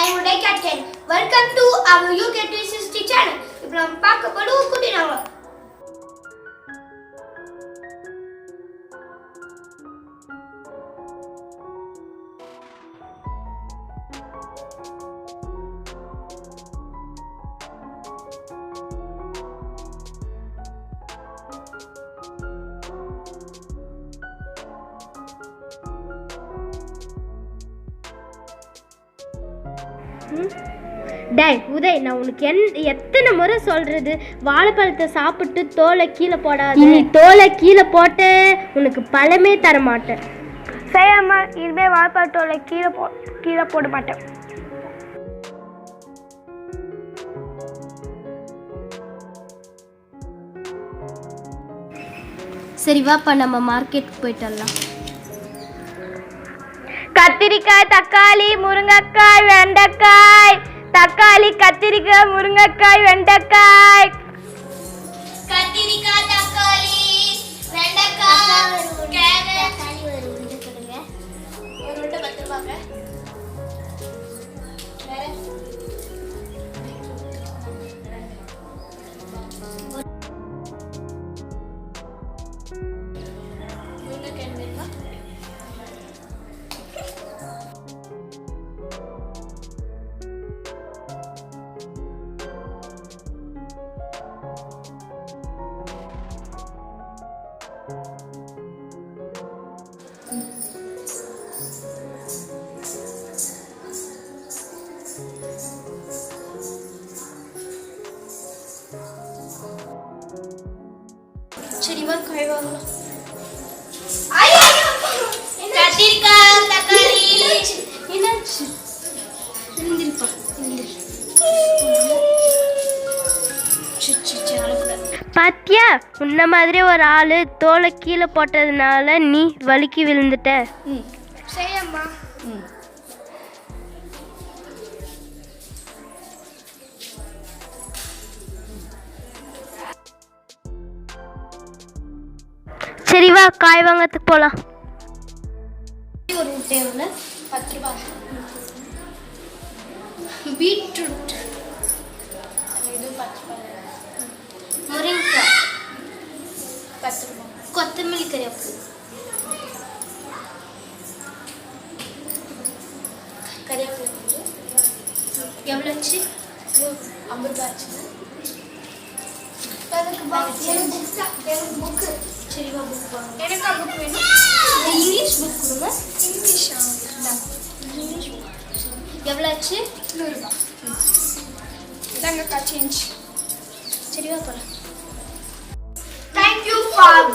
உங்களுடைய captain. Welcome to our UK 360 channel. இப்போ நம்ம பார்க்க போறோம் குட்டி நாவல். டேய் உதய், நான் உனக்கு எத்தனை முறை சொல்றது, வாழைப்பழத்தை சாப்பிட்டு தோலை கீழே போடாது. நீ தோலை கீழே போட்ட உனக்கு பழமே தர மாட்டேன். சரிம்மா, இனிமே வாழைப்பழ தோலை கீழே போட மாட்டேன். சரி வாப்பா, நம்ம மார்க்கெட்டுக்கு போயிட்டு வரலாம். கத்திரிக்காய், தக்காளி, முருங்கைக்காய், வெண்டைக்காய். தக்காளி, கத்திரிக்காய், முருங்கைக்காய், வெண்டைக்காய். கத்திரிக்காய், தக்காளி, வெண்டைக்காய், கேரட். தக்காளி ஒரு உருண்டை கொடுங்க. ஒரு உருண்டை 10 ரூபாய்ங்க. வேற முருங்கைக்காய் வேணுமா? சரிவா, காய் வாங்கலாம். கத்திரிக்காய், தக்காளி. என்னாச்சு? எழுந்திருப்பா. பாத்தியா, உன்ன மாதிரி ஒரு ஆளு தோலை கீழே போட்டதுனால நீ வலிக்கு விழுந்துட்ட. சரிம்மா. சரி வா, காய் வாங்கறதுக்கு போலாம். ஒரு முட்டை எவ்வளோ? 10 ரூபாய். பீட்ரூட் இது 10 ரூபாய். முருங்கைக்காய் 10 ரூபாய். கொத்தமல்லி கறிவேப்பிலை. கறிவேப்பிலை எவ்வளோ ஆச்சு? 50 ரூபாய் ஆச்சு. புக்கு. சரிவா, புக் வாங்க. எனக்கு புக் வேணும். இங்கிலீஷ் புக் கொடுங்க. இங்கிலீஷா? இங்கிலீஷ் புக் எவ்வளோ ஆச்சு? 100 ரூபாய். இதாங்கக்கா சேஞ்ச். சரிவா, போகலாம். Thank you for